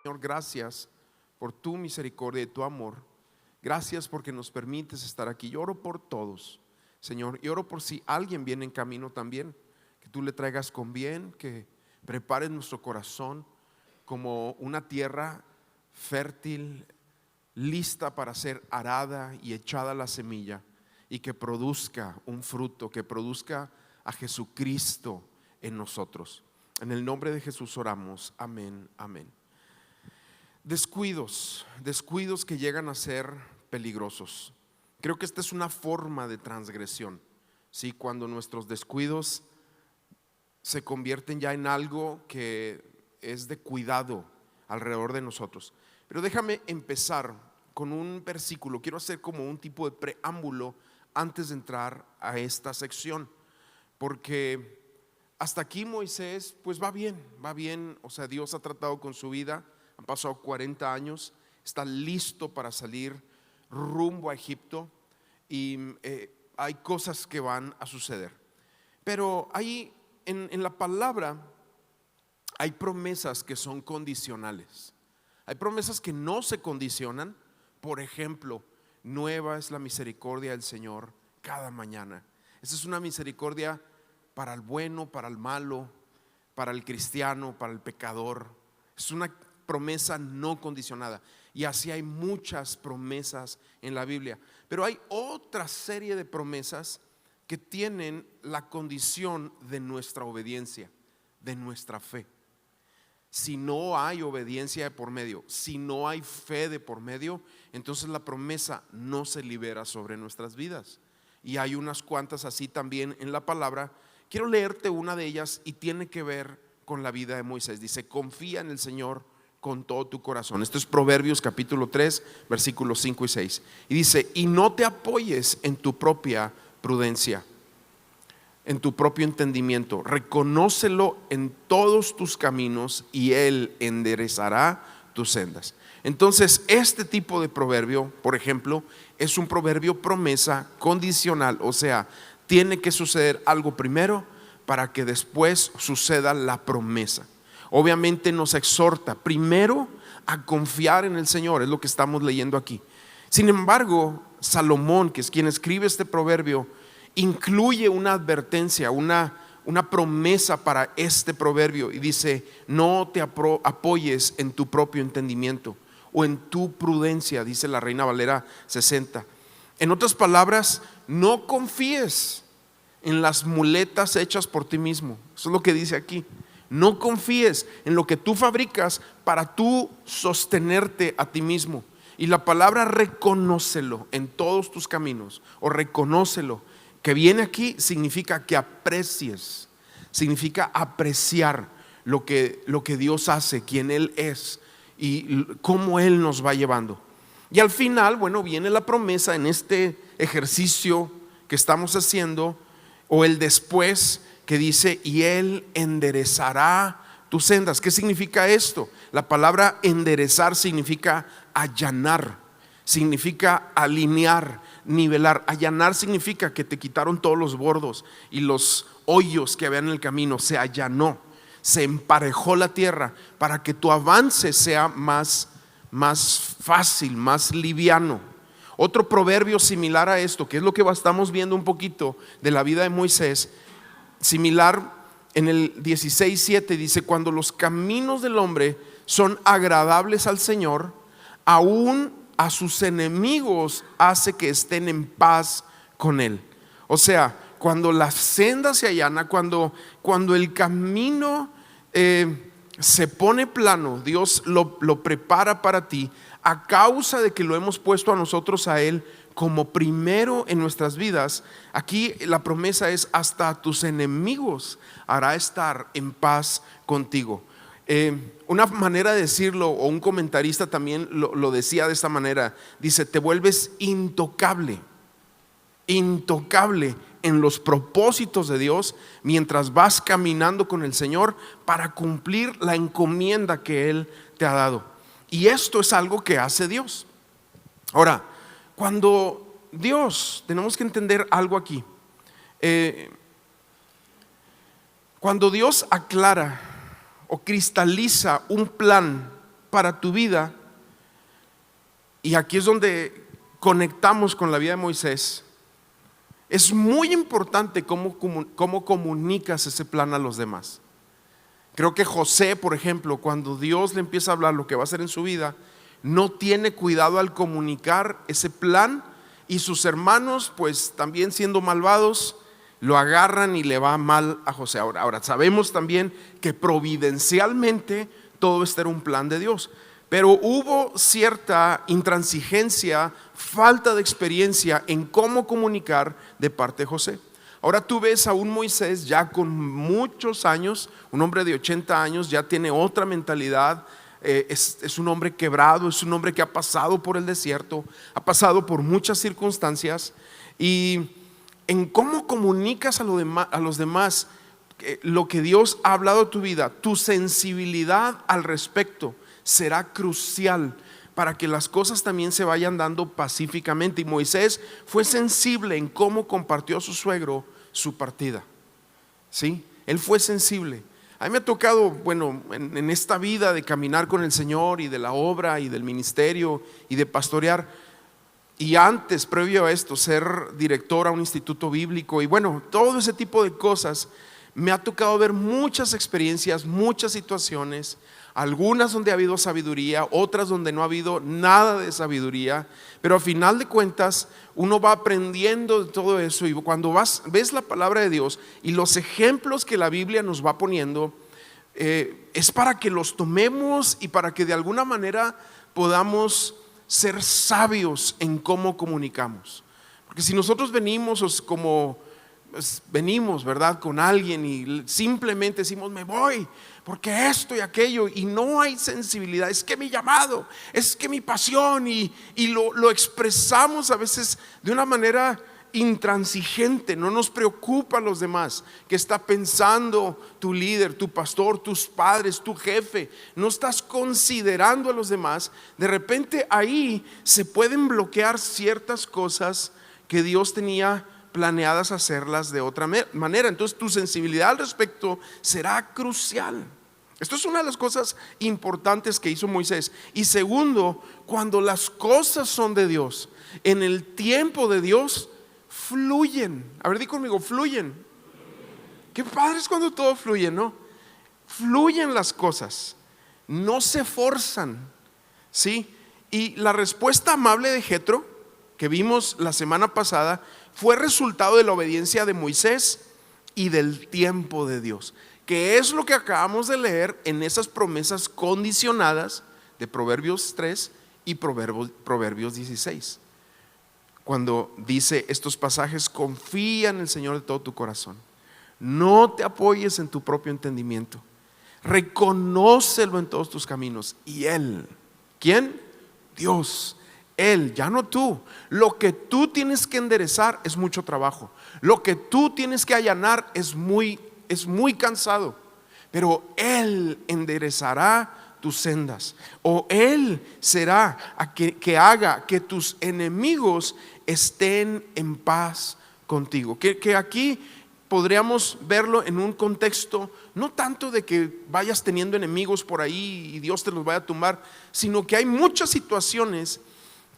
Señor, gracias por tu misericordia y tu amor. Gracias porque nos permites estar aquí. Yo oro por todos, Señor, y oro por si alguien viene en camino también, que tú le traigas con bien, que prepares nuestro corazón como una tierra fértil, lista para ser arada y echada la semilla, y que produzca un fruto, que produzca a Jesucristo en nosotros. En el nombre de Jesús oramos, amén, amén. Descuidos que llegan a ser peligrosos. Creo que esta es una forma de transgresión, ¿sí? Cuando nuestros descuidos se convierten ya en algo que es de cuidado alrededor de nosotros. Pero déjame empezar con un versículo. Quiero hacer como un tipo de preámbulo antes de entrar a esta sección, porque hasta aquí Moisés pues va bien, o sea, Dios ha tratado con su vida. Han pasado 40 años, está listo para salir rumbo a Egipto y hay cosas que van a suceder. Pero ahí en la palabra hay promesas que son condicionales. Hay promesas que no se condicionan. Por ejemplo, nueva es la misericordia del Señor cada mañana. Esa es una misericordia para el bueno, para el malo, para el cristiano, para el pecador. Es una promesa no condicionada, y así hay muchas promesas en la Biblia. Pero hay otra serie de promesas que tienen la condición de nuestra obediencia, de nuestra fe. Si no hay obediencia de por medio, si no hay fe de por medio, entonces la promesa no se libera sobre nuestras vidas. Y hay unas cuantas así también en la palabra. Quiero leerte una de ellas y tiene que ver con la vida de Moisés. Dice: confía en el Señor con todo tu corazón. Esto es Proverbios capítulo 3 versículos 5 y 6. Y dice: y no te apoyes en tu propia prudencia, en tu propio entendimiento. Reconócelo en todos tus caminos y Él enderezará tus sendas. Entonces este tipo de proverbio, por ejemplo, es un proverbio promesa condicional. O sea, tiene que suceder algo primero para que después suceda la promesa. Obviamente nos exhorta primero a confiar en el Señor, es lo que estamos leyendo aquí. Sin embargo, Salomón, que es quien escribe este proverbio, incluye una advertencia, una promesa para este proverbio, y dice: no te apoyes en tu propio entendimiento o en tu prudencia, dice la Reina Valera 60. En otras palabras, no confíes en las muletas hechas por ti mismo. Eso es lo que dice aquí. No confíes en lo que tú fabricas para tú sostenerte a ti mismo. Y la palabra reconócelo en todos tus caminos, o reconócelo, que viene aquí, significa que aprecies, significa apreciar lo que Dios hace, quién Él es y cómo Él nos va llevando. Y al final, bueno, viene la promesa en este ejercicio que estamos haciendo, o el después, que dice: y Él enderezará tus sendas. ¿Qué significa esto? La palabra enderezar significa allanar, significa alinear, nivelar. Allanar significa que te quitaron todos los bordos y los hoyos que había en el camino. Se allanó, se emparejó la tierra para que tu avance sea más fácil, más liviano. Otro proverbio similar a esto, que es lo que estamos viendo un poquito de la vida de Moisés, similar, en el 16:7 dice: cuando los caminos del hombre son agradables al Señor, aún a sus enemigos hace que estén en paz con Él. O sea, cuando la senda se allana, cuando el camino se pone plano, Dios lo prepara para ti, a causa de que lo hemos puesto a nosotros, a Él, como primero en nuestras vidas. Aquí la promesa es: hasta a tus enemigos hará estar en paz contigo. Una manera de decirlo, o un comentarista también lo decía de esta manera, dice: te vuelves intocable en los propósitos de Dios mientras vas caminando con el Señor para cumplir la encomienda que Él te ha dado. Y esto es algo que hace Dios. Ahora, cuando Dios, tenemos que entender algo aquí, cuando Dios aclara o cristaliza un plan para tu vida, y aquí es donde conectamos con la vida de Moisés, es muy importante cómo comunicas ese plan a los demás. Creo que José, por ejemplo, cuando Dios le empieza a hablar lo que va a hacer en su vida, no tiene cuidado al comunicar ese plan, y sus hermanos, pues también siendo malvados, lo agarran y le va mal a José. Ahora sabemos también que providencialmente todo esto era un plan de Dios, pero hubo cierta intransigencia, falta de experiencia en cómo comunicar de parte de José. Ahora tú ves a un Moisés ya con muchos años, un hombre de 80 años, ya tiene otra mentalidad, es un hombre quebrado, es un hombre que ha pasado por el desierto, ha pasado por muchas circunstancias, y en cómo comunicas a los demás lo que Dios ha hablado a tu vida, tu sensibilidad al respecto será crucial para que las cosas también se vayan dando pacíficamente. Y Moisés fue sensible en cómo compartió a su suegro su partida. ¿Sí? Él fue sensible. A mí me ha tocado, bueno, en esta vida de caminar con el Señor y de la obra y del ministerio y de pastorear, y antes, previo a esto, ser director a un instituto bíblico y bueno, todo ese tipo de cosas, me ha tocado ver muchas experiencias, muchas situaciones, algunas donde ha habido sabiduría, otras donde no ha habido nada de sabiduría, pero a final de cuentas uno va aprendiendo de todo eso, y cuando ves la palabra de Dios y los ejemplos que la Biblia nos va poniendo, es para que los tomemos y para que de alguna manera podamos ser sabios en cómo comunicamos. Porque si nosotros venimos ¿verdad?, con alguien y simplemente decimos me voy porque esto y aquello, y no hay sensibilidad, es que mi llamado, es que mi pasión, y lo expresamos a veces de una manera intransigente, no nos preocupa a los demás, que está pensando tu líder, tu pastor, tus padres, tu jefe, no estás considerando a los demás. De repente ahí se pueden bloquear ciertas cosas que Dios tenía planeadas hacerlas de otra manera. Entonces tu sensibilidad al respecto será crucial. Esto es una de las cosas importantes que hizo Moisés. Y segundo, cuando las cosas son de Dios, en el tiempo de Dios, fluyen. A ver, di conmigo, fluyen. Qué padre es cuando todo fluye, ¿no? Fluyen las cosas, no se forzan, ¿sí? Y la respuesta amable de Jetro, que vimos la semana pasada, fue resultado de la obediencia de Moisés y del tiempo de Dios, que es lo que acabamos de leer en esas promesas condicionadas de Proverbios 3 y Proverbios 16. Cuando dice estos pasajes: confía en el Señor de todo tu corazón, no te apoyes en tu propio entendimiento, reconócelo en todos tus caminos, y Él, ¿quién? Dios, Él, ya no tú. Lo que tú tienes que enderezar es mucho trabajo, lo que tú tienes que allanar es muy cansado, pero Él enderezará tus sendas, o Él será que haga que tus enemigos estén en paz contigo. Que aquí podríamos verlo en un contexto no tanto de que vayas teniendo enemigos por ahí y Dios te los vaya a tumbar, sino que hay muchas situaciones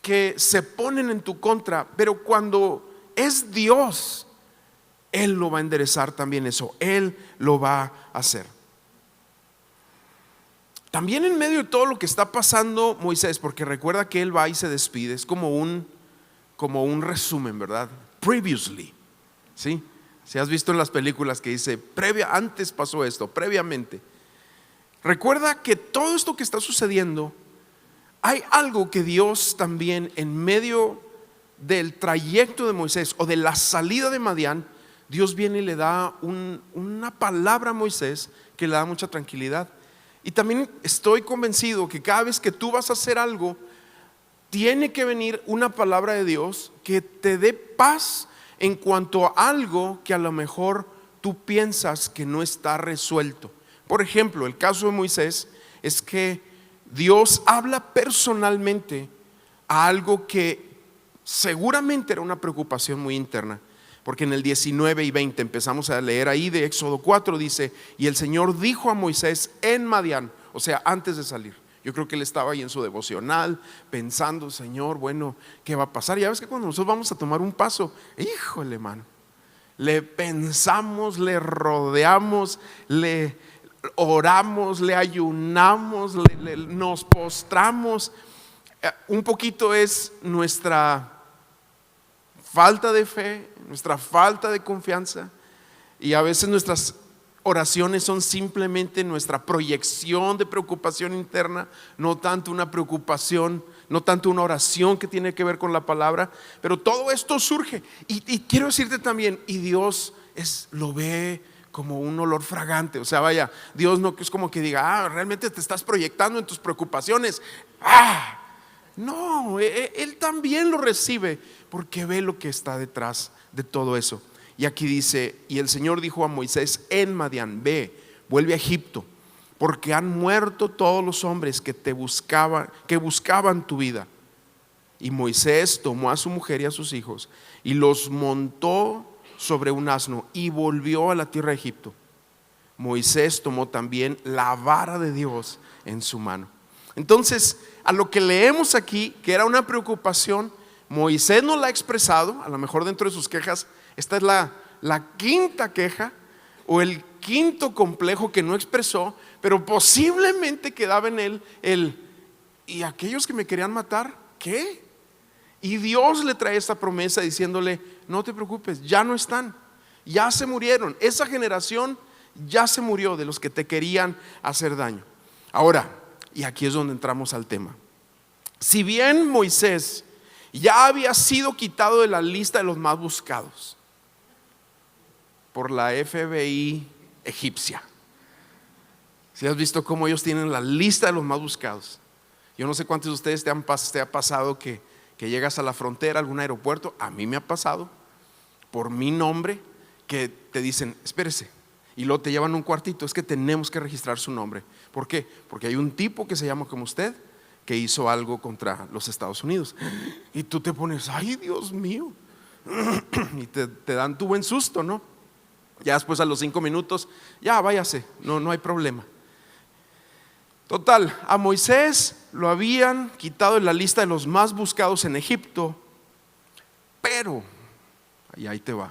que se ponen en tu contra, pero cuando es Dios, Él lo va a enderezar también eso, Él lo va a hacer. También en medio de todo lo que está pasando Moisés, porque recuerda que él va y se despide, es como un resumen, ¿verdad? Previously, ¿sí? Si has visto en las películas que dice antes pasó esto, previamente. Recuerda que todo esto que está sucediendo, hay algo que Dios también en medio del trayecto de Moisés o de la salida de Madián, Dios viene y le da una palabra a Moisés que le da mucha tranquilidad. Y también estoy convencido que cada vez que tú vas a hacer algo, tiene que venir una palabra de Dios que te dé paz en cuanto a algo que a lo mejor tú piensas que no está resuelto. Por ejemplo, el caso de Moisés es que Dios habla personalmente a algo que seguramente era una preocupación muy interna. Porque en el 19 y 20 empezamos a leer ahí de Éxodo 4, dice: y el Señor dijo a Moisés en Madián, o sea, antes de salir. Yo creo que él estaba ahí en su devocional pensando, Señor, bueno, ¿qué va a pasar? Ya ves que cuando nosotros vamos a tomar un paso, híjole, mano, le pensamos, le rodeamos, le oramos, le ayunamos, nos postramos. Un poquito es nuestra falta de fe, nuestra falta de confianza, y a veces nuestras oraciones son simplemente nuestra proyección de preocupación interna, no tanto una preocupación, no tanto una oración que tiene que ver con la palabra. Pero todo esto surge, y quiero decirte también, y Dios lo ve como un olor fragante. O sea, vaya, Dios no es como que diga, realmente te estás proyectando en tus preocupaciones. No, Él también lo recibe, porque ve lo que está detrás de todo eso. Y aquí dice, y el Señor dijo a Moisés en Madián: ve, vuelve a Egipto, porque han muerto todos los hombres que buscaban tu vida. Y Moisés tomó a su mujer y a sus hijos y los montó sobre un asno y volvió a la tierra de Egipto. Moisés tomó también la vara de Dios en su mano. Entonces, a lo que leemos aquí, que era una preocupación, Moisés no la ha expresado. A lo mejor dentro de sus quejas, esta es la quinta queja o el quinto complejo que no expresó, pero posiblemente quedaba en él ¿y aquellos que me querían matar? ¿Qué? Y Dios le trae esta promesa diciéndole: no te preocupes, ya no están, ya se murieron, esa generación ya se murió de los que te querían hacer daño. Ahora, y aquí es donde entramos al tema. Si bien Moisés ya había sido quitado de la lista de los más buscados por la FBI egipcia, si has visto cómo ellos tienen la lista de los más buscados. Yo no sé cuántos de ustedes te ha pasado que llegas a la frontera, a algún aeropuerto. A mí me ha pasado, por mi nombre, que te dicen: espérese, y luego te llevan un cuartito. Es que tenemos que registrar su nombre. ¿Por qué? Porque hay un tipo que se llama como usted, que hizo algo contra los Estados Unidos. Y tú te pones: ay, Dios mío. Y te dan tu buen susto, ¿no? Ya después, a los 5 minutos, ya váyase, no hay problema. Total, a Moisés lo habían quitado de la lista de los más buscados en Egipto, pero, y ahí te va,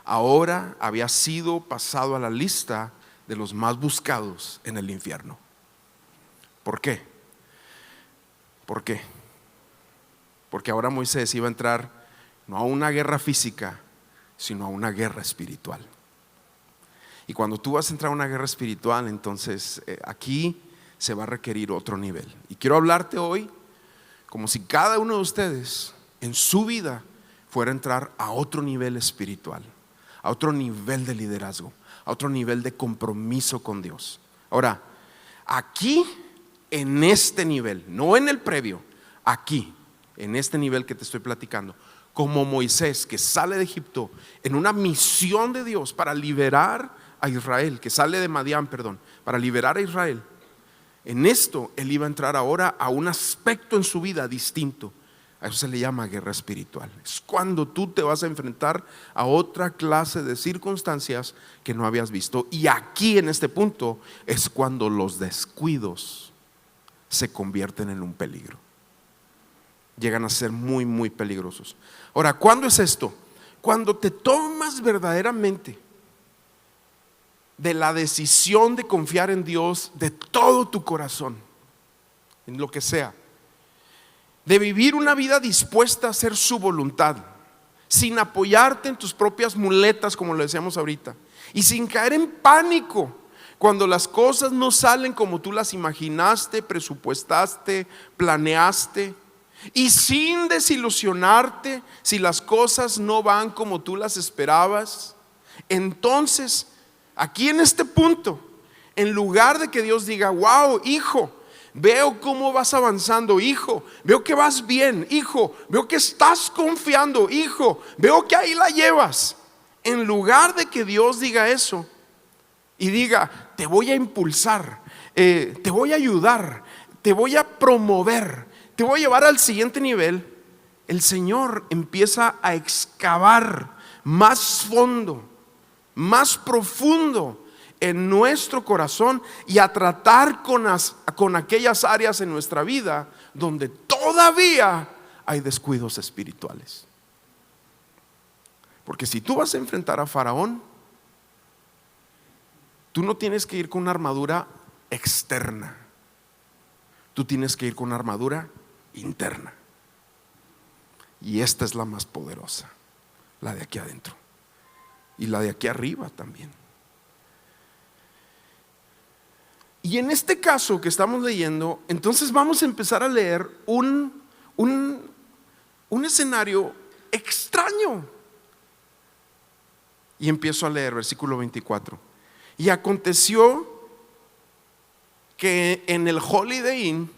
ahora había sido pasado a la lista de los más buscados en el infierno. ¿Por qué? ¿Por qué? Porque ahora Moisés iba a entrar no a una guerra física, sino a una guerra espiritual. Y cuando tú vas a entrar a una guerra espiritual, entonces aquí se va a requerir otro nivel. Y quiero hablarte hoy como si cada uno de ustedes en su vida fuera a entrar a otro nivel espiritual, a otro nivel de liderazgo, a otro nivel de compromiso con Dios. Ahora, aquí, en este nivel, no en el previo, aquí, en este nivel que te estoy platicando, como Moisés, que sale de Egipto en una misión de Dios para liberar a Israel, que sale de Madián, para liberar a Israel. En esto él iba a entrar ahora a un aspecto en su vida distinto. A eso se le llama guerra espiritual. Es cuando tú te vas a enfrentar a otra clase de circunstancias que no habías visto. Y aquí, en este punto, es cuando los descuidos se convierten en un peligro. Llegan a ser muy, muy peligrosos. Ahora, ¿cuándo es esto? Cuando te tomas verdaderamente de la decisión de confiar en Dios de todo tu corazón, en lo que sea, de vivir una vida dispuesta a hacer su voluntad, sin apoyarte en tus propias muletas, como lo decíamos ahorita, y sin caer en pánico cuando las cosas no salen como tú las imaginaste, presupuestaste, planeaste, y sin desilusionarte si las cosas no van como tú las esperabas. Entonces, aquí en este punto, en lugar de que Dios diga: wow, hijo, veo cómo vas avanzando, hijo, veo que vas bien, hijo, veo que estás confiando, hijo, veo que ahí la llevas. En lugar de que Dios diga eso y diga: te voy a impulsar, te voy a ayudar, te voy a promover, te voy a llevar al siguiente nivel, el Señor empieza a excavar más fondo, más profundo en nuestro corazón y a tratar con aquellas áreas en nuestra vida donde todavía hay descuidos espirituales. Porque si tú vas a enfrentar a Faraón, tú no tienes que ir con una armadura externa, tú tienes que ir con una armadura interna. Y esta es la más poderosa, la de aquí adentro y la de aquí arriba también. Y en este caso que estamos leyendo, entonces vamos a empezar a leer un escenario extraño. Y empiezo a leer versículo 24. Y aconteció que en el Holiday Inn,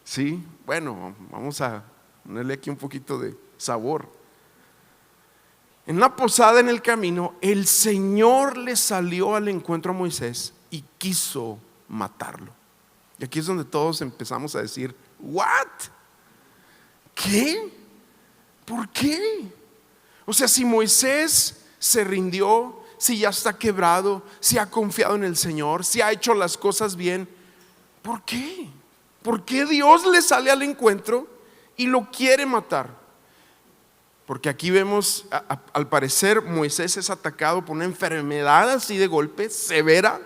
sí, bueno, vamos a ponerle aquí un poquito de sabor. En la posada en el camino, el Señor le salió al encuentro a Moisés y quiso matarlo. Y aquí es donde todos empezamos a decir, ¿what? ¿Qué? ¿Por qué? O sea, si Moisés se rindió, si ya está quebrado, si ha confiado en el Señor, si ha hecho las cosas bien, ¿por qué? ¿Por qué Dios le sale al encuentro y lo quiere matar? Porque aquí vemos, al parecer Moisés es atacado por una enfermedad así de golpe, severa,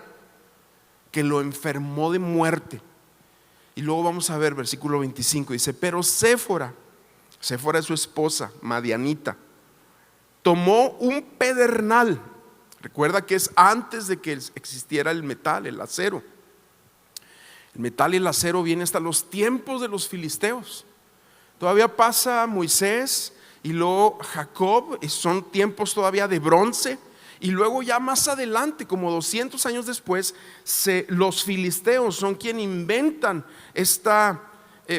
que lo enfermó de muerte. Y luego vamos a ver versículo 25, dice, pero Séfora es su esposa, Madianita, tomó un pedernal. Recuerda que es antes de que existiera el metal, el acero. El metal y el acero vienen hasta los tiempos de los filisteos. Todavía pasa Moisés y luego Jacob, y son tiempos todavía de bronce. Y luego ya más adelante, como 200 años después, los filisteos son quienes inventan esta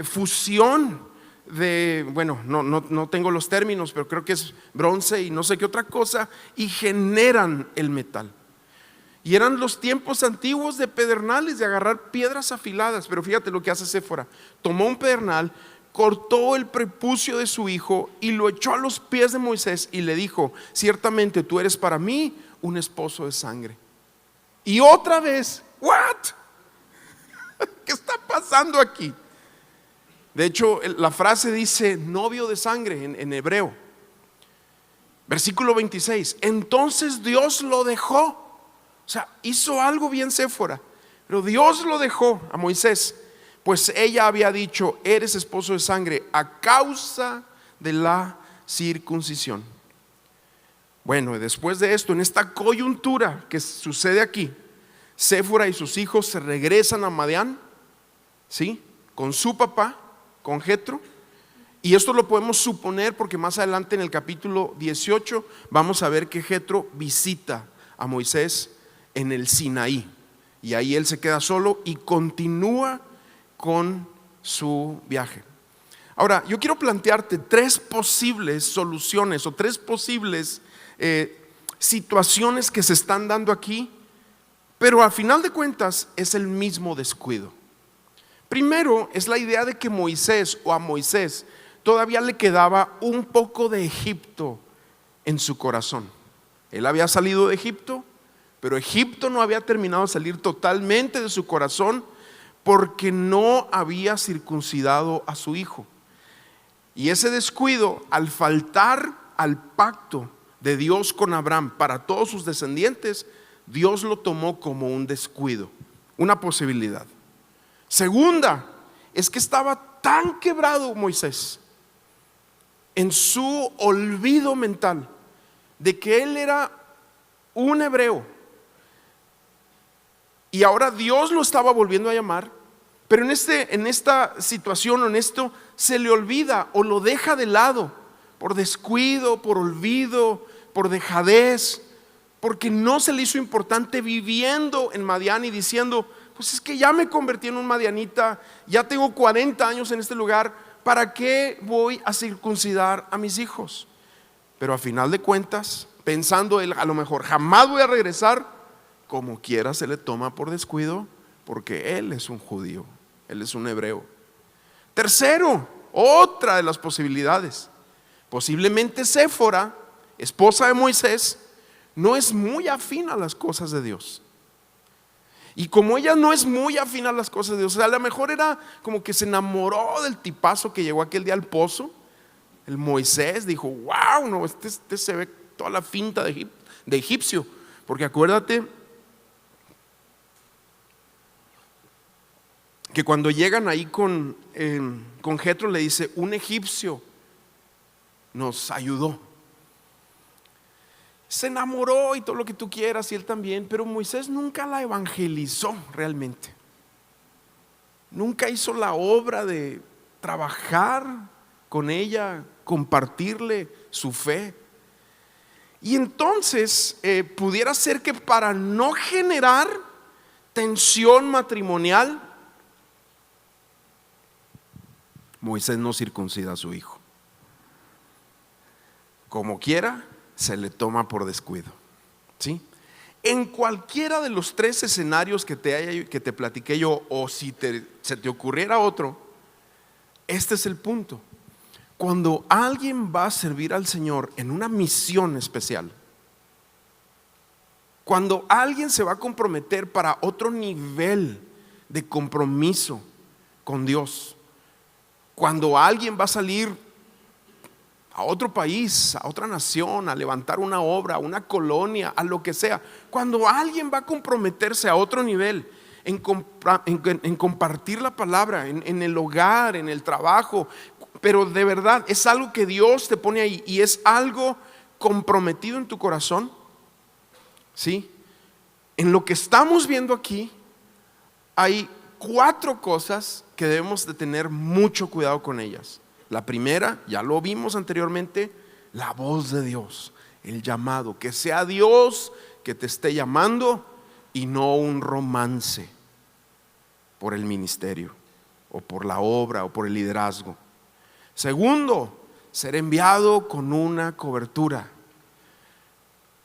fusión de, bueno, no tengo los términos, pero creo que es bronce y no sé qué otra cosa, y generan el metal. Y eran los tiempos antiguos de pedernales, de agarrar piedras afiladas. Pero fíjate lo que hace Séfora: tomó un pedernal, cortó el prepucio de su hijo y lo echó a los pies de Moisés y le dijo, ciertamente tú eres para mí un esposo de sangre. Y otra vez, ¿what? ¿Qué está pasando aquí? De hecho, la frase dice novio de sangre en hebreo. Versículo 26, entonces Dios lo dejó. O sea, hizo algo bien Séfora, pero Dios lo dejó a Moisés, pues ella había dicho, eres esposo de sangre a causa de la circuncisión. Bueno, y después de esto, en esta coyuntura que sucede aquí, Séfora y sus hijos se regresan a Madián, ¿sí? Con su papá, con Jetro. Y esto lo podemos suponer porque más adelante en el capítulo 18 vamos a ver que Jetro visita a Moisés en el Sinaí, y ahí él se queda solo y continúa con su viaje. Ahora, yo quiero plantearte tres posibles soluciones o tres posibles situaciones que se están dando aquí, pero al final de cuentas es el mismo descuido. Primero es la idea de que a Moisés todavía le quedaba un poco de Egipto en su corazón. Él había salido de Egipto, pero Egipto no había terminado de salir totalmente de su corazón porque no había circuncidado a su hijo. Y ese descuido, al faltar al pacto de Dios con Abraham para todos sus descendientes, Dios lo tomó como un descuido, una posibilidad. Segunda, es que estaba tan quebrado Moisés en su olvido mental de que él era un hebreo y ahora Dios lo estaba volviendo a llamar, pero en esta situación, en esto, se le olvida o lo deja de lado por descuido, por olvido, por dejadez, porque no se le hizo importante viviendo en Madián y diciendo, pues es que ya me convertí en un madianita, ya tengo 40 años en este lugar, ¿para qué voy a circuncidar a mis hijos? Pero a final de cuentas, pensando él, a lo mejor jamás voy a regresar, como quiera se le toma por descuido, porque él es un judío, él es un hebreo. Tercero, otra de las posibilidades, posiblemente Séfora, esposa de Moisés, no es muy afín a las cosas de Dios. Y como ella no es muy afín a las cosas de Dios, o sea, a lo mejor era como que se enamoró del tipazo que llegó aquel día al pozo, el Moisés. Dijo: wow, no, este se ve toda la finta de egipcio. Porque acuérdate que cuando llegan ahí con Jetro, le dice: un egipcio nos ayudó. Se enamoró y todo lo que tú quieras, y él también, pero Moisés nunca la evangelizó realmente. Nunca hizo la obra de trabajar con ella, compartirle su fe. Y entonces pudiera ser que para no generar tensión matrimonial, Moisés no circuncida a su hijo. Como quiera, se le toma por descuido, ¿sí? En cualquiera de los tres escenarios que te platiqué yo, o si se te ocurriera otro, este es el punto. Cuando alguien va a servir al Señor en una misión especial, cuando alguien se va a comprometer para otro nivel de compromiso con Dios, cuando alguien va a salir a otro país, a otra nación, a levantar una obra, a una colonia, a lo que sea, cuando alguien va a comprometerse a otro nivel en compartir la palabra, en el hogar, en el trabajo, pero de verdad es algo que Dios te pone ahí y es algo comprometido en tu corazón, ¿sí? En lo que estamos viendo aquí hay 4 cosas que debemos de tener mucho cuidado con ellas. La primera, ya lo vimos anteriormente, la voz de Dios, el llamado, que sea Dios que te esté llamando y no un romance por el ministerio o por la obra o por el liderazgo. Segundo, ser enviado con una cobertura,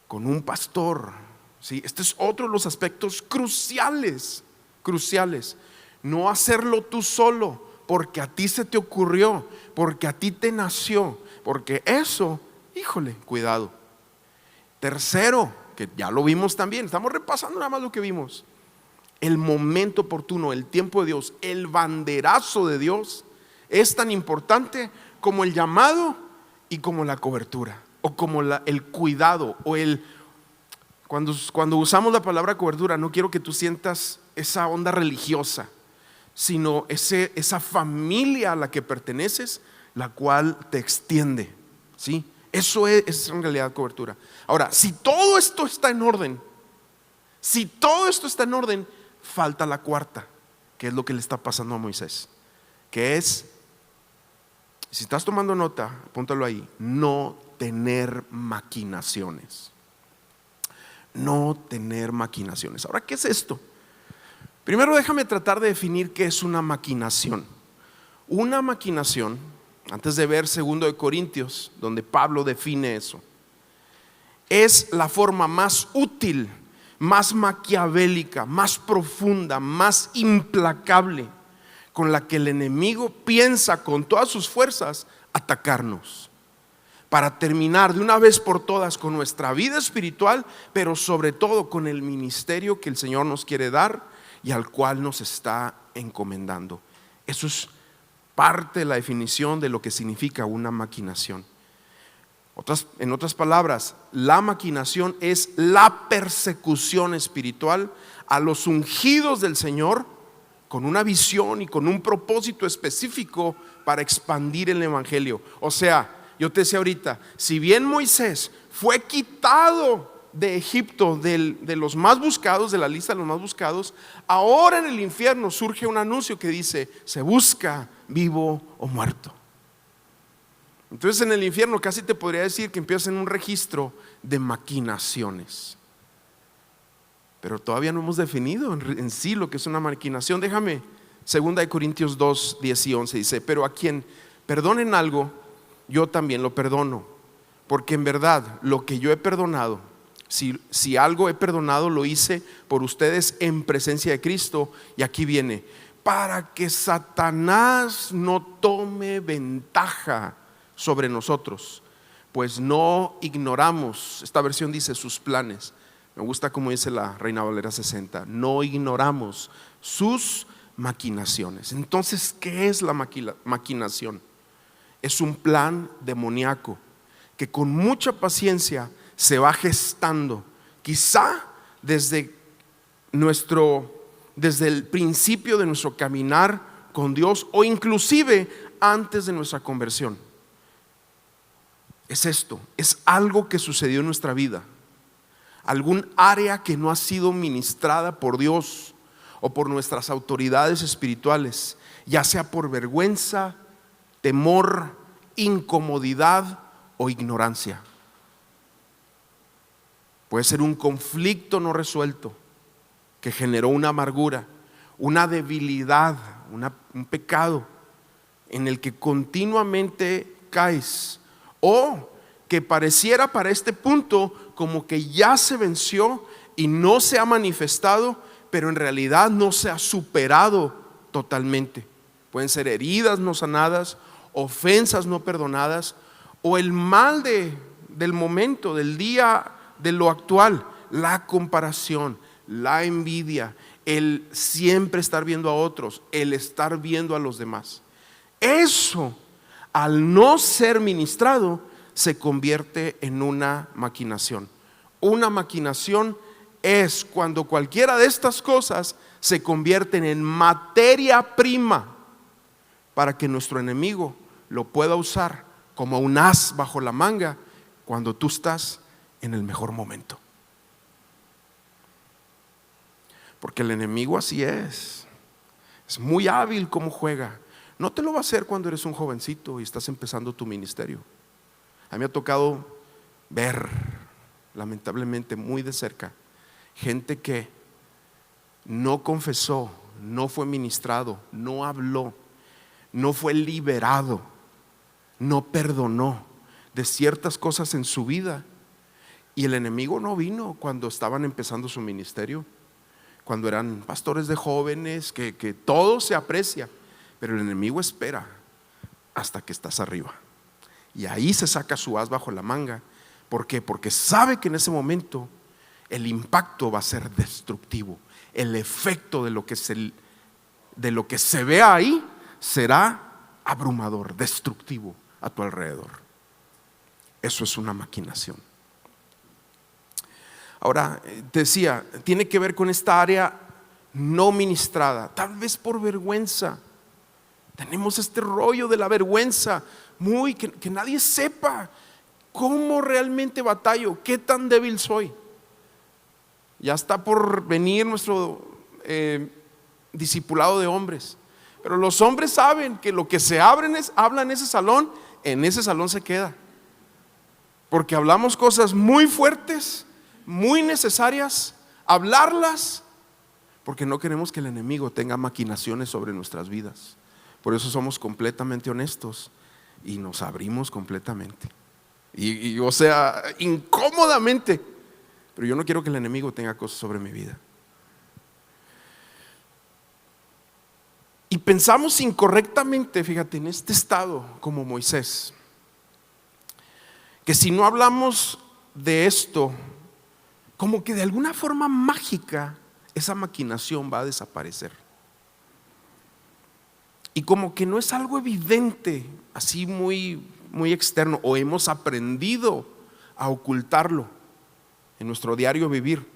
con un pastor, ¿sí? Este es otro de los aspectos cruciales. No hacerlo tú solo, porque a ti se te ocurrió, porque a ti te nació, porque eso, híjole, cuidado. Tercero, que ya lo vimos también, estamos repasando nada más lo que vimos, el momento oportuno, el tiempo de Dios, el banderazo de Dios es tan importante como el llamado y como la cobertura, o como el cuidado, o cuando usamos la palabra cobertura, no quiero que tú sientas esa onda religiosa, sino esa familia a la que perteneces, la cual te extiende, ¿sí? Eso es en realidad cobertura. Ahora, si todo esto está en orden, falta la cuarta, que es lo que le está pasando a Moisés, que es, si estás tomando nota, apúntalo ahí, no tener maquinaciones. No tener maquinaciones. Ahora, ¿qué es esto? Primero déjame tratar de definir qué es una maquinación. Una maquinación, antes de ver 2 Corintios, donde Pablo define eso, es la forma más útil, más maquiavélica, más profunda, más implacable con la que el enemigo piensa con todas sus fuerzas atacarnos, para terminar de una vez por todas con nuestra vida espiritual, pero sobre todo con el ministerio que el Señor nos quiere dar y al cual nos está encomendando. Eso es parte de la definición de lo que significa una maquinación. En otras palabras, la maquinación es la persecución espiritual a los ungidos del Señor con una visión y con un propósito específico para expandir el evangelio. O sea, yo te decía ahorita, si bien Moisés fue quitado de Egipto, de los más buscados, de la lista de los más buscados, ahora en el infierno surge un anuncio que dice: se busca vivo o muerto. Entonces en el infierno casi te podría decir que empiezas en un registro de maquinaciones, pero todavía no hemos definido en sí lo que es una maquinación. Déjame, 2 Corintios 2, 10 y 11 dice: pero a quien perdonen algo, yo también lo perdono, porque en verdad lo que yo he perdonado, si algo he perdonado, lo hice por ustedes en presencia de Cristo. Y aquí viene: para que Satanás no tome ventaja sobre nosotros, pues no ignoramos, esta versión dice sus planes. Me gusta como dice la Reina Valera 60, no ignoramos sus maquinaciones. Entonces, ¿qué es la maquinación? Es un plan demoníaco que con mucha paciencia se va gestando, quizá desde el principio de nuestro caminar con Dios, o inclusive antes de nuestra conversión. Es esto, es algo que sucedió en nuestra vida, algún área que no ha sido ministrada por Dios o por nuestras autoridades espirituales, ya sea por vergüenza, temor, incomodidad o ignorancia. Puede ser un conflicto no resuelto que generó una amargura, una debilidad, un pecado en el que continuamente caes, o que pareciera para este punto como que ya se venció y no se ha manifestado, pero en realidad no se ha superado totalmente. Pueden ser heridas no sanadas, ofensas no perdonadas, o el mal del momento, del día, de lo actual, la comparación, la envidia, el siempre estar viendo a otros, el estar viendo a los demás. Eso, al no ser ministrado, se convierte en una maquinación. Una maquinación es cuando cualquiera de estas cosas se convierten en materia prima para que nuestro enemigo lo pueda usar como un as bajo la manga cuando tú estás en el mejor momento. Porque el enemigo así es muy hábil como juega. No te lo va a hacer cuando eres un jovencito y estás empezando tu ministerio. A mí me ha tocado ver, lamentablemente muy de cerca, gente que no confesó, no fue ministrado, no habló, no fue liberado, no perdonó de ciertas cosas en su vida, y el enemigo no vino cuando estaban empezando su ministerio, cuando eran pastores de jóvenes, que todo se aprecia, pero el enemigo espera hasta que estás arriba, y ahí se saca su as bajo la manga. ¿Por qué? Porque sabe que en ese momento el impacto va a ser destructivo. El efecto de lo que se ve ahí será abrumador, destructivo a tu alrededor. Eso es una maquinación. Ahora, te decía, tiene que ver con esta área no ministrada, tal vez por vergüenza. Tenemos este rollo de la vergüenza, que nadie sepa cómo realmente batallo, qué tan débil soy. Ya está por venir nuestro discipulado de hombres, pero los hombres saben que lo que se habla en ese salón se queda, porque hablamos cosas muy fuertes, muy necesarias, hablarlas, porque no queremos que el enemigo tenga maquinaciones sobre nuestras vidas. Por eso somos completamente honestos y nos abrimos completamente, y o sea, incómodamente. Pero yo no quiero que el enemigo tenga cosas sobre mi vida. Y pensamos incorrectamente, fíjate, en este estado como Moisés, que si no hablamos de esto, como que de alguna forma mágica esa maquinación va a desaparecer. Y como que no es algo evidente, así muy, muy externo, o hemos aprendido a ocultarlo en nuestro diario vivir,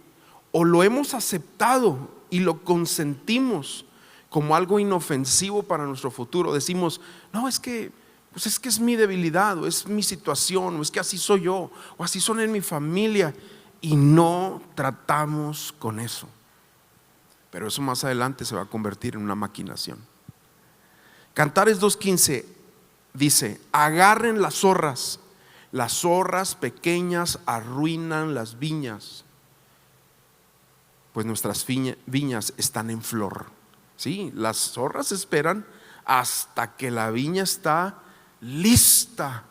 o lo hemos aceptado y lo consentimos como algo inofensivo para nuestro futuro. Decimos, no, es que es mi debilidad, o es mi situación, o es que así soy yo, o así son en mi familia, y no tratamos con eso. Pero eso más adelante se va a convertir en una maquinación. Cantares 2:15 dice: agarren las zorras pequeñas arruinan las viñas, pues nuestras viñas están en flor. Sí, las zorras esperan hasta que la viña está lista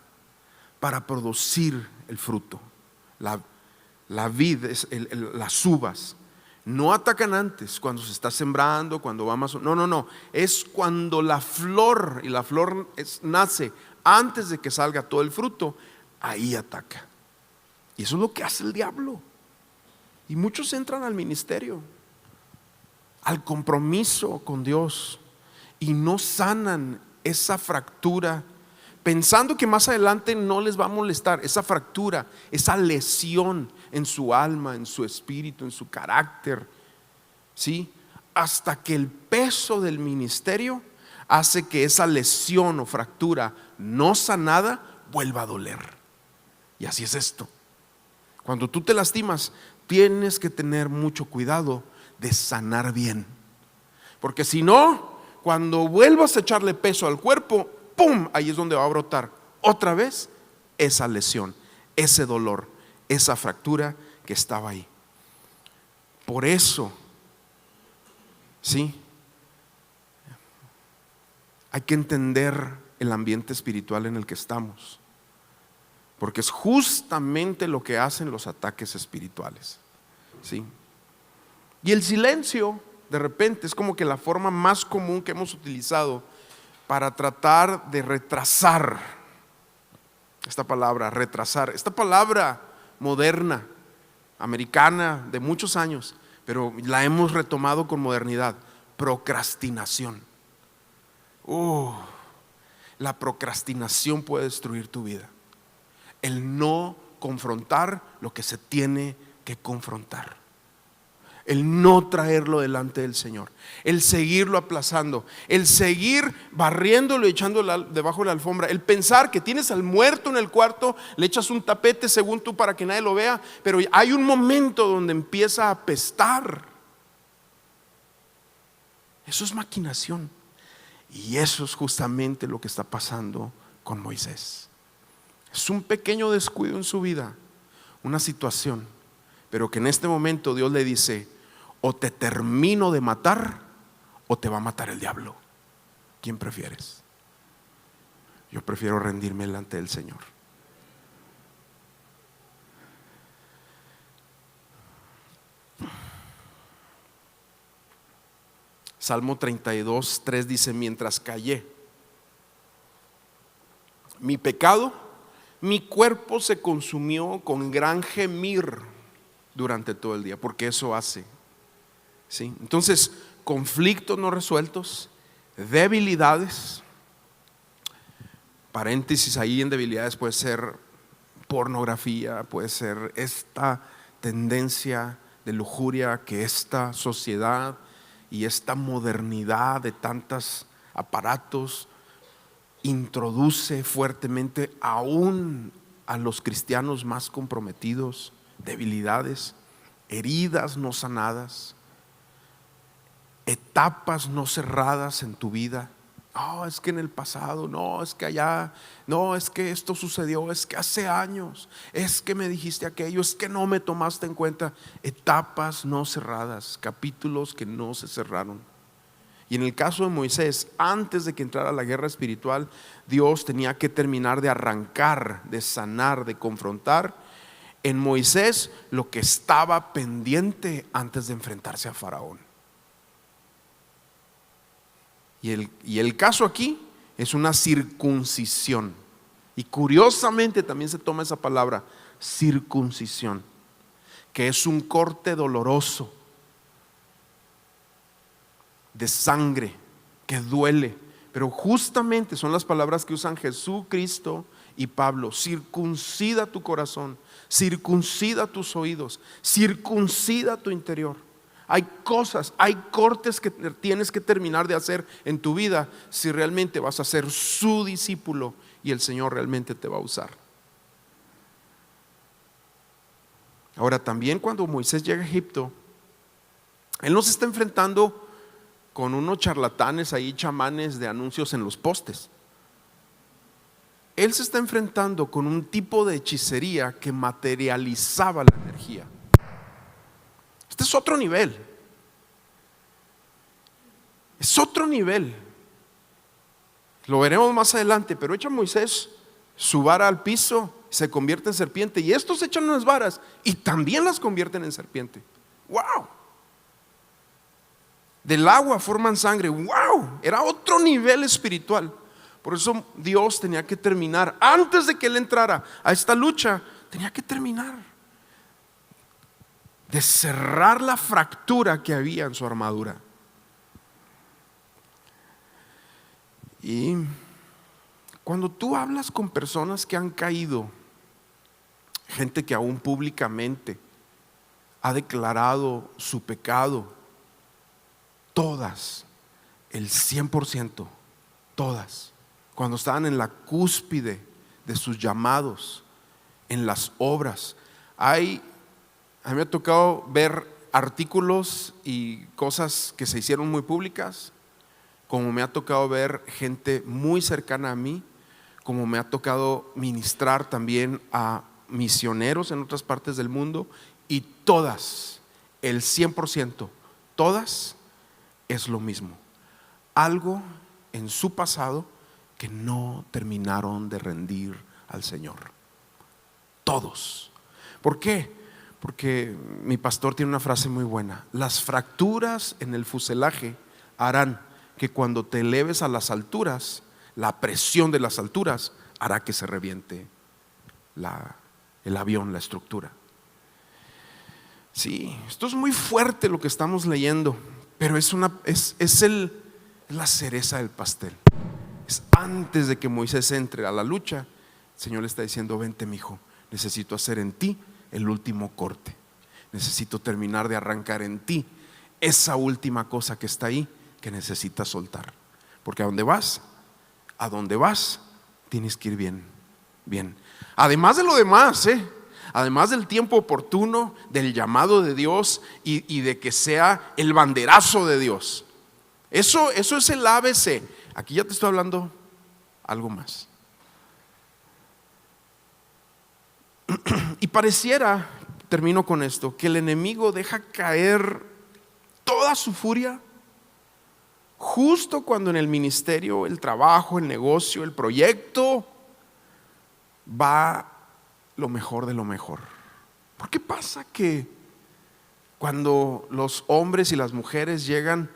para producir el fruto. La vid, las uvas, no atacan antes, cuando se está sembrando, cuando va más. No, es cuando la flor, y la flor nace antes de que salga todo el fruto. ahí ataca. Y eso es lo que hace el diablo. Y muchos entran al ministerio, al compromiso con Dios, y no sanan esa fractura, pensando que más adelante no les va a molestar esa fractura, esa lesión en su alma, en su espíritu, en su carácter, ¿sí? Hasta que el peso del ministerio hace que esa lesión o fractura no sanada vuelva a doler. Y así es esto. Cuando tú te lastimas, tienes que tener mucho cuidado de sanar bien, porque si no, cuando vuelvas a echarle peso al cuerpo, ¡pum!, ahí es donde va a brotar otra vez esa lesión, ese dolor, esa fractura que estaba ahí. Por eso, sí, hay que entender el ambiente espiritual en el que estamos, porque es justamente lo que hacen los ataques espirituales, ¿sí? Y el silencio, de repente, es como que la forma más común que hemos utilizado para tratar de retrasar esta palabra, retrasar, esta palabra moderna, americana, de muchos años, pero la hemos retomado con modernidad: procrastinación. La procrastinación puede destruir tu vida. El no confrontar lo que se tiene que confrontar, el no traerlo delante del Señor, el seguirlo aplazando, el seguir barriéndolo y echándolo debajo de la alfombra, el pensar que tienes al muerto en el cuarto, le echas un tapete según tú para que nadie lo vea, pero hay un momento donde empieza a apestar. Eso es maquinación, y eso es justamente lo que está pasando con Moisés. Es un pequeño descuido en su vida, una situación, pero que en este momento Dios le dice: o te termino de matar o te va a matar el diablo. ¿Quién prefieres? Yo prefiero rendirme delante del Señor. Salmo 32:3 dice: mientras callé mi pecado, mi cuerpo se consumió con gran gemir durante todo el día, porque eso hace, ¿sí? Entonces, conflictos no resueltos, debilidades, paréntesis ahí en debilidades puede ser pornografía, puede ser esta tendencia de lujuria que esta sociedad y esta modernidad de tantos aparatos introduce fuertemente aún a los cristianos más comprometidos. Debilidades, heridas no sanadas, etapas no cerradas en tu vida. Es que en el pasado, no, es que allá, no, es que esto sucedió, es que hace años, es que me dijiste aquello, es que no me tomaste en cuenta. Etapas no cerradas, capítulos que no se cerraron. Y en el caso de Moisés, antes de que entrara a la guerra espiritual, Dios tenía que terminar de arrancar, de sanar, de confrontar en Moisés lo que estaba pendiente antes de enfrentarse a Faraón. Y el caso aquí es una circuncisión. Y curiosamente también se toma esa palabra, circuncisión, que es un corte doloroso de sangre que duele, pero justamente son las palabras que usan Jesucristo y Pablo: circuncida tu corazón, circuncida tus oídos, circuncida tu interior. Hay cosas, hay cortes que tienes que terminar de hacer en tu vida si realmente vas a ser su discípulo y el Señor realmente te va a usar. Ahora, también cuando Moisés llega a Egipto, él no se está enfrentando con unos charlatanes ahí, chamanes de anuncios en los postes. Él se está enfrentando con un tipo de hechicería que materializaba la energía. Este es otro nivel. Es otro nivel. Lo veremos más adelante, pero echa Moisés su vara al piso, se convierte en serpiente, y estos echan unas varas y también las convierten en serpiente. ¡Wow! Del agua forman sangre. ¡Wow! Era otro nivel espiritual, Por eso Dios tenía que terminar, antes de que él entrara a esta lucha, tenía que terminar de cerrar la fractura que había en su armadura. Y cuando tú hablas con personas que han caído, gente que aún públicamente ha declarado su pecado, todas, el 100%, todas, cuando estaban en la cúspide de sus llamados, en las obras, a mí me ha tocado ver artículos y cosas que se hicieron muy públicas, como me ha tocado ver gente muy cercana a mí, como me ha tocado ministrar también a misioneros en otras partes del mundo, y todas, el 100%, todas es lo mismo. Algo en su pasado que no terminaron de rendir al Señor. Todos. ¿Por qué? Porque mi pastor tiene una frase muy buena: las fracturas en el fuselaje harán que cuando te eleves a las alturas, la presión de las alturas hará que se reviente el avión, la estructura. Sí, esto es muy fuerte lo que estamos leyendo, pero es la cereza del pastel. Es antes de que Moisés entre a la lucha. El Señor le está diciendo: vente, mijo, necesito hacer en ti el último corte. Necesito terminar de arrancar en ti esa última cosa que está ahí, que necesitas soltar. Porque a donde vas, tienes que ir bien, bien. Además de lo demás, además del tiempo oportuno, del llamado de Dios y de que sea el banderazo de Dios. Eso es el ABC. Aquí ya te estoy hablando algo más. Y pareciera, termino con esto, que el enemigo deja caer toda su furia justo cuando en el ministerio, el trabajo, el negocio, el proyecto va lo mejor de lo mejor. ¿Por qué pasa que cuando los hombres y las mujeres llegan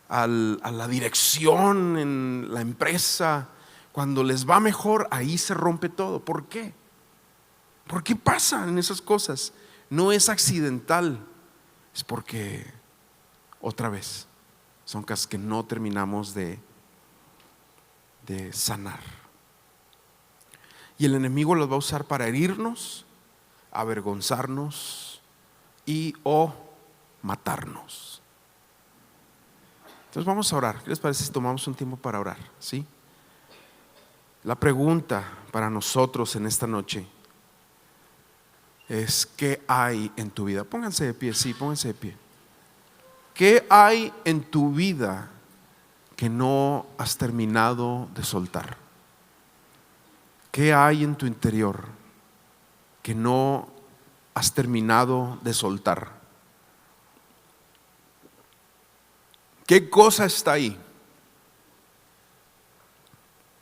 a la dirección en la empresa, cuando les va mejor, ahí se rompe todo? ¿Por qué? ¿Por qué pasan esas cosas? No es accidental, es porque otra vez son cosas que no terminamos de sanar. Y el enemigo los va a usar para herirnos, avergonzarnos y o matarnos. Entonces vamos a orar. ¿Qué les parece si tomamos un tiempo para orar? ¿Sí? La pregunta para nosotros en esta noche es: ¿qué hay en tu vida? Pónganse de pie, sí, pónganse de pie. ¿Qué hay en tu vida que no has terminado de soltar? ¿Qué hay en tu interior que no has terminado de soltar? ¿Qué cosa está ahí?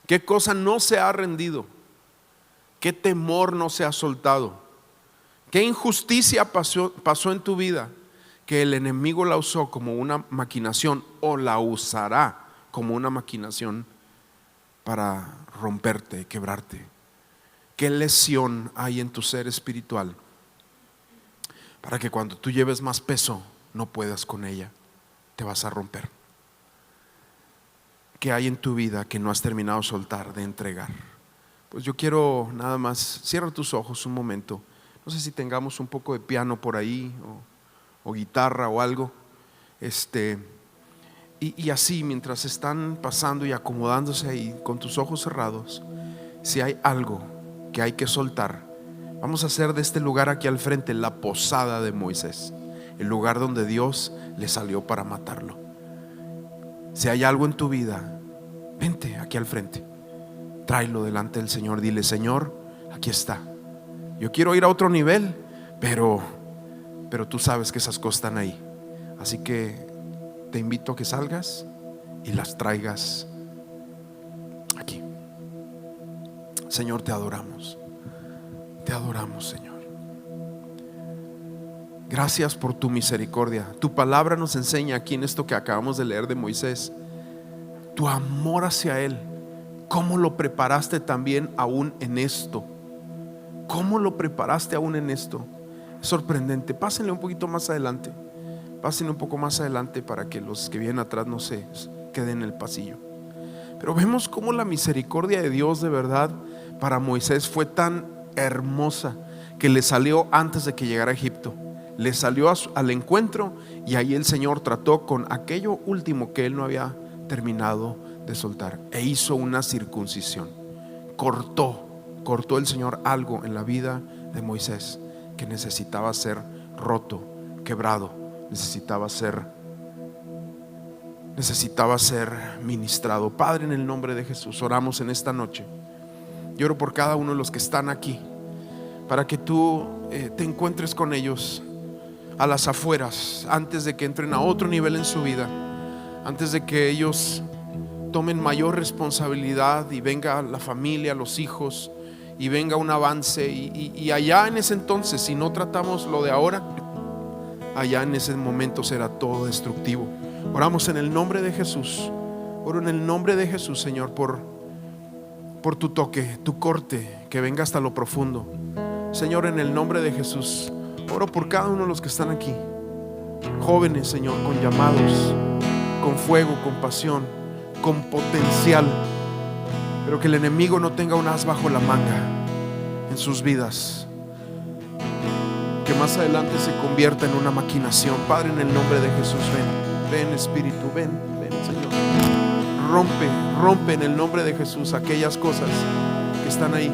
¿Qué cosa no se ha rendido? ¿Qué temor no se ha soltado? ¿Qué injusticia pasó en tu vida que el enemigo la usó como una maquinación o la usará como una maquinación para romperte, quebrarte? ¿Qué lesión hay en tu ser espiritual para que cuando tú lleves más peso no puedas con ella? Te vas a romper. ¿Qué hay en tu vida que no has terminado de soltar, de entregar? Pues yo quiero nada más, cierra tus ojos un momento. No sé si tengamos un poco de piano por ahí o guitarra o algo. Y así, mientras están pasando y acomodándose ahí con tus ojos cerrados, si hay algo que hay que soltar, vamos a hacer de este lugar aquí al frente la posada de Moisés, el lugar donde Dios le salió para matarlo. Si hay algo en tu vida, vente aquí al frente, tráelo delante del Señor, dile: Señor, aquí está. Yo quiero ir a otro nivel, pero tú sabes que esas cosas están ahí. Así que te invito a que salgas y las traigas aquí. Señor, te adoramos, Señor. Gracias por tu misericordia. Tu palabra nos enseña aquí en esto que acabamos de leer de Moisés, tu amor hacia Él, ¿cómo lo preparaste también aún en esto? ¿Cómo lo preparaste aún en esto? Es sorprendente. Pásenle un poquito más adelante. Pásenle un poco más adelante para que los que vienen atrás no se queden en el pasillo. Pero vemos cómo la misericordia de Dios de verdad para Moisés fue tan hermosa que le salió antes de que llegara a Egipto. Le salió al encuentro, y ahí el Señor trató con aquello último que él no había terminado de soltar, e hizo una circuncisión. Cortó el Señor algo en la vida de Moisés que necesitaba ser roto, quebrado, necesitaba ser ministrado. Padre, en el nombre de Jesús, oramos en esta noche. Yo oro por cada uno de los que están aquí, para que tú te encuentres con ellos a las afueras, antes de que entren a otro nivel en su vida, antes de que ellos tomen mayor responsabilidad y venga la familia, los hijos, y venga un avance, y allá en ese entonces, si no tratamos lo de ahora, allá en ese momento será todo destructivo. Oramos en el nombre de Jesús. Oro en el nombre de Jesús, Señor, por tu toque, tu corte, que venga hasta lo profundo. Señor, en el nombre de Jesús, oro por cada uno de los que están aquí, jóvenes, Señor, con llamados, con fuego, con pasión, con potencial, pero que el enemigo no tenga un as bajo la manga en sus vidas, que más adelante se convierta en una maquinación. Padre, en el nombre de Jesús, ven Espíritu, ven Señor, rompe en el nombre de Jesús aquellas cosas que están ahí